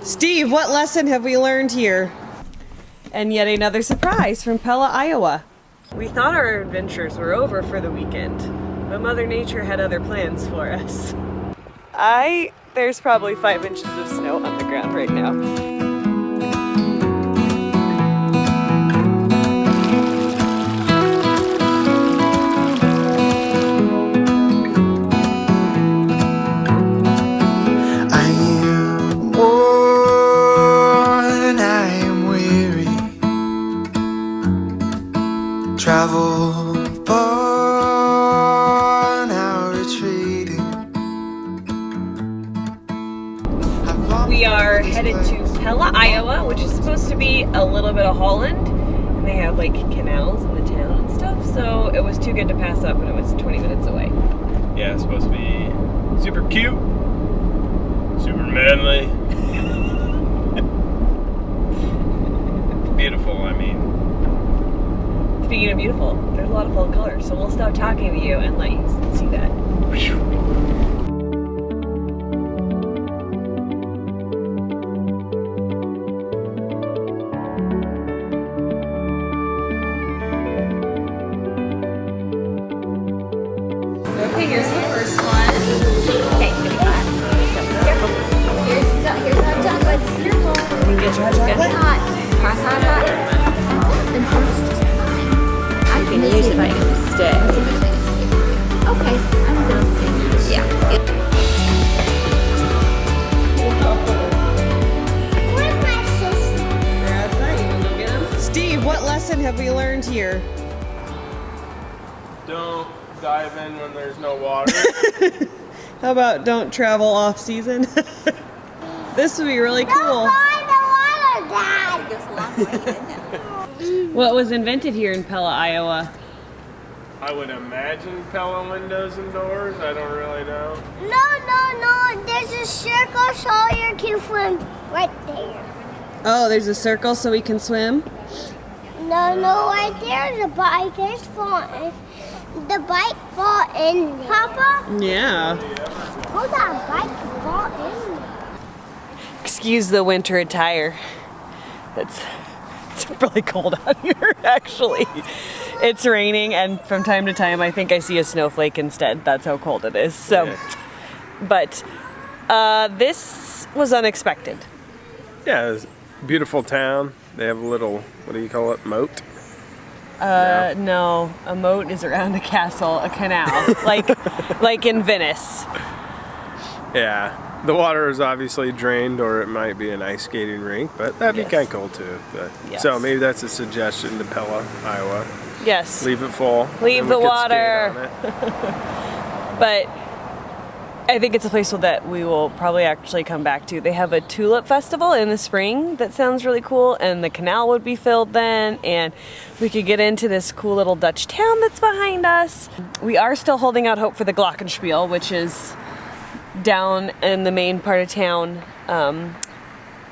Steve, what lesson have we learned here? And yet another surprise from Pella, Iowa. We thought our adventures were over for the weekend, but Mother Nature had other plans for us. There's probably 5 inches of snow on the ground right now. Travel far, now retreating. We are headed to Pella, Iowa, which is supposed to be a little bit of Holland. And they have like canals in the town and stuff, so it was too good to pass up, and it was 20 minutes away. Yeah, it's supposed to be super cute, super manly. Beautiful, I mean. Speaking of beautiful, there's a lot of fall colors, so we'll stop talking to you and let you see that. Okay, here's the first one. Okay, give me that. Careful. Here's hot chocolates. Careful. You can get your hot chocolate. Hot. Hot, hot, hot. Then first, just I can use it if I can stay. Okay, I'm gonna stay. Yeah. Where's my sister? They're outside. You want to go get them? Steve, what lesson have we learned here? Don't dive in when there's no water. How about don't travel off season? This would be really cool. Don't buy the water, Dad. It goes a long way, doesn't it? What was invented here in Pella, Iowa? I would imagine Pella windows and doors. I don't really know. No. There's a circle so you can swim right there. Oh, there's a circle so we can swim? No, right there's a bike. It's falling. The bike fall in there. Papa? Yeah. Hold that bike fall in there. Excuse the winter attire. It's really cold out here, actually. It's raining, and from time to time I think I see a snowflake instead. That's how cold it is. So, Yeah. But this was unexpected. Yeah, it's a beautiful town. They have a little, what do you call it, moat? No, a moat is around a castle, a canal, like in Venice. Yeah, the water is obviously drained, or it might be an ice skating rink, but that'd be Yes. kind of cool too. But, Yes. So maybe that's a suggestion to Pella, Iowa. Yes. Leave it full. Leave and we the could water. skate on it. But I think it's a place that we will probably actually come back to. They have a Tulip festival in the spring that sounds really cool, and the canal would be filled then, and we could get into this cool little Dutch town that's behind us. We are still holding out hope for the Glockenspiel, which is down in the main part of town.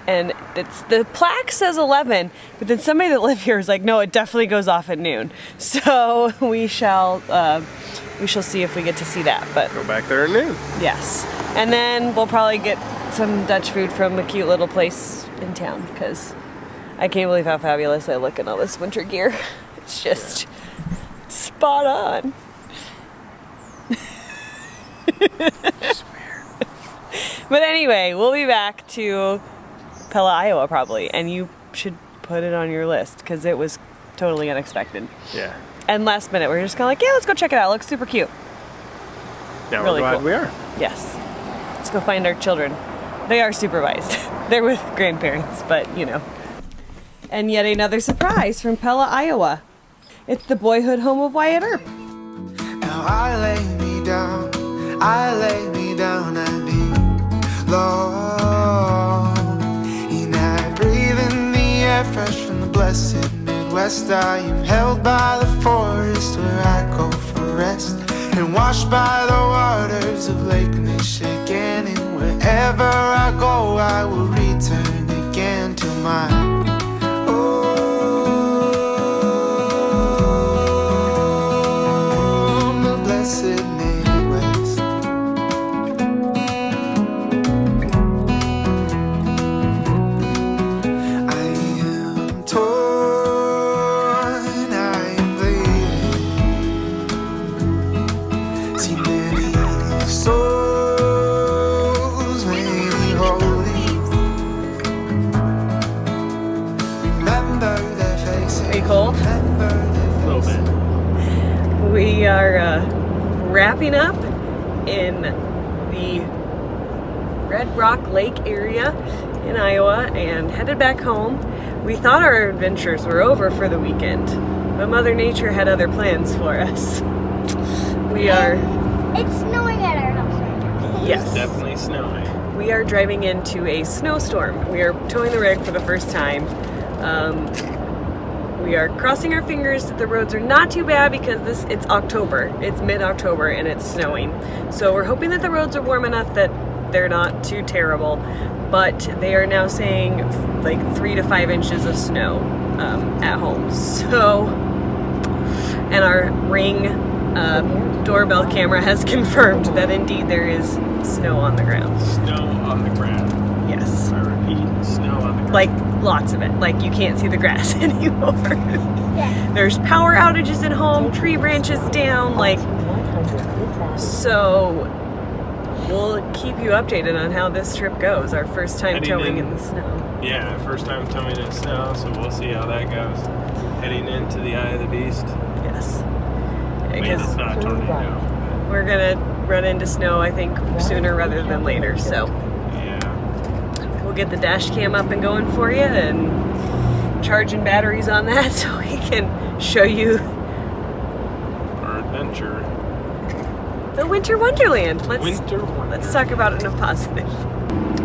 And the plaque says 11, but then somebody that lives here is like, no, it definitely goes off at noon. So we shall see if we get to see that. But Go back there at noon. yes, and then we'll probably get some Dutch food from a cute little place in town, because I can't believe how fabulous I look in all this winter gear. It's just spot on. It's weird. But anyway, we'll be back to Pella, Iowa probably, and you should put it on your list because it was totally unexpected. Yeah. And last minute, we were just kind of like, yeah, let's go check it out. It looks super cute. Now Really we're glad cool. we are. Yes. Let's go find our children. They are supervised. They're with grandparents, but you know. And yet another surprise from Pella, Iowa. It's the boyhood home of Wyatt Earp. Now I lay me down and be long. And I breathe in the air fresh from the blessed Midwest. I am held by the forest where I go for rest, and washed by the waters of Lake Michigan. And wherever I go, I will return again to my home, the blessed Midwest. cold? A little bit. We are wrapping up in the Red Rock Lake area in Iowa and headed back home. We thought our adventures were over for the weekend, but Mother Nature had other plans for us. We are... It's snowing at our house right now. Yes. It's definitely snowing. We are driving into a snowstorm. We are towing the rig for the first time. We are crossing our fingers that the roads are not too bad because it's October. It's mid-October and it's snowing. So we're hoping that the roads are warm enough that they're not too terrible. But they are now saying like 3 to 5 inches of snow at home. So, and our Ring doorbell camera has confirmed that indeed there is snow on the ground. Snow on the ground. Yes. I repeat, snow on the ground. Like lots of it. Like you can't see the grass anymore. Yeah. There's power outages at home, tree branches down, like, so we'll keep you updated on how this trip goes. Our first time Heading towing in. in the snow. Yeah, first time towing in snow, so we'll see how that goes. Heading into the eye of the beast. Yes. I mean, Because it's not a tornado. we're gonna run into snow, I think, sooner rather than later. So Yeah. we'll get the dash cam up and going for you and charging batteries on that so we can show you Our adventure. the Winter Wonderland. Winter wonder. Let's talk about it in a positive.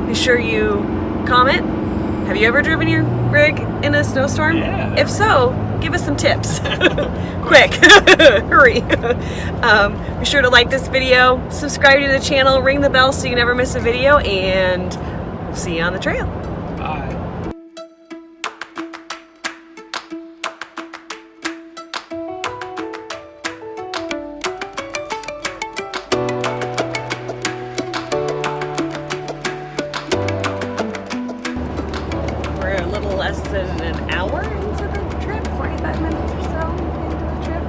Be sure you comment. Have you ever driven your rig in a snowstorm? Yeah. If so, give us some tips. Quick, hurry. Be sure to like this video, subscribe to the channel, ring the bell so you never miss a video, and we'll see you on the trail. Bye. We're a little less than an hour into the trip, 45 minutes or so into the trip.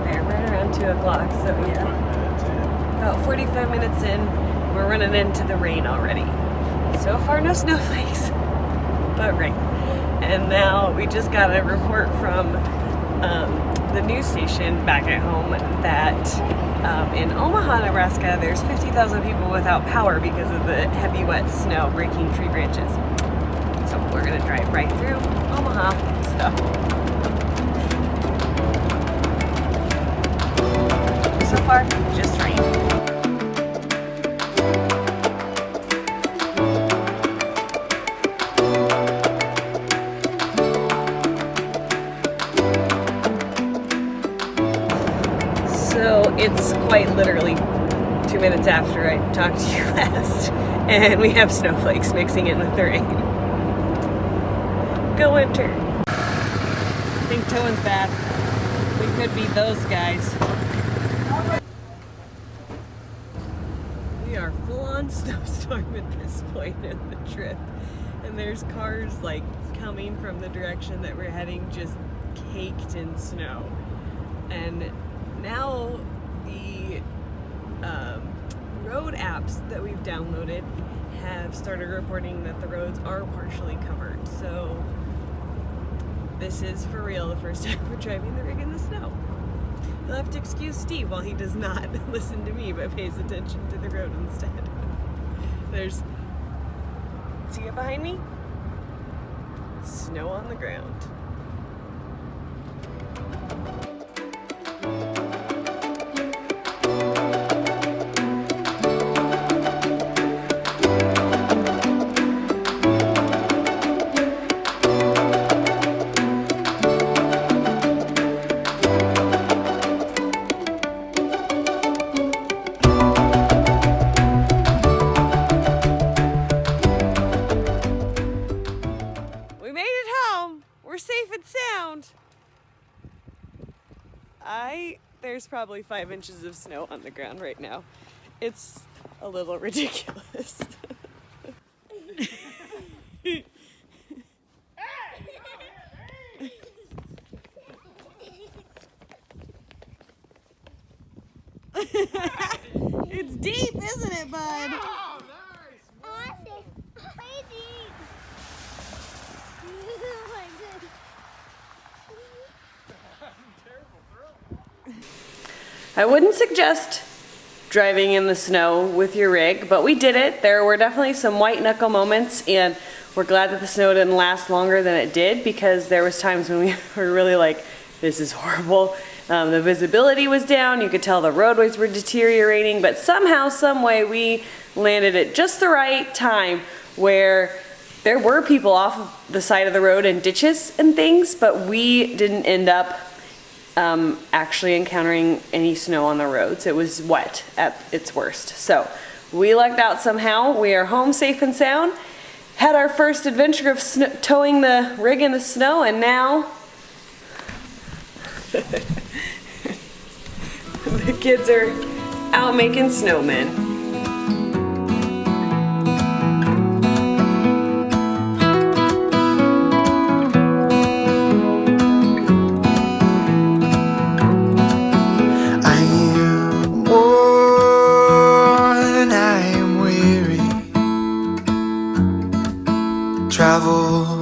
There, right around 2 o'clock, so yeah. About 45 minutes in, we're running into the rain already. So far, no snowflakes, but rain. And now we just got a report from the news station back at home that in Omaha, Nebraska, there's 50,000 people without power because of the heavy, wet snow breaking tree branches. So we're gonna drive right through Omaha. So far, just rain. So it's quite literally 2 minutes after I talked to you last, and we have snowflakes mixing in with the rain. Go Winter. I think towing's bad. We could be those guys. We are full on snowstorm at this point in the trip. And there's cars like coming from the direction that we're heading just caked in snow. And now the road apps that we've downloaded have started reporting that the roads are partially covered. So this is for real the first time we're driving the rig in the snow. You'll have to excuse Steve while he does not listen to me but pays attention to the road instead. There's, see it behind me? Snow on the ground. There's probably 5 inches of snow on the ground right now. It's a little ridiculous. It's deep, isn't it, bud? Oh, nice. Awesome. Way deep. Oh my goodness. I wouldn't suggest driving in the snow with your rig, but we did it. There were definitely some white knuckle moments, and we're glad that the snow didn't last longer than it did, because there was times when we were really like, this is horrible. The visibility was down, you could tell the roadways were deteriorating, but somehow, some way, we landed at just the right time where there were people off of the side of the road and ditches and things, but we didn't end up actually encountering any snow on the roads. It was wet at its worst. So we lucked out somehow. We are home safe and sound. Had our first adventure of towing the rig in the snow, and now the kids are out making snowmen. I am worn, I am weary. Travel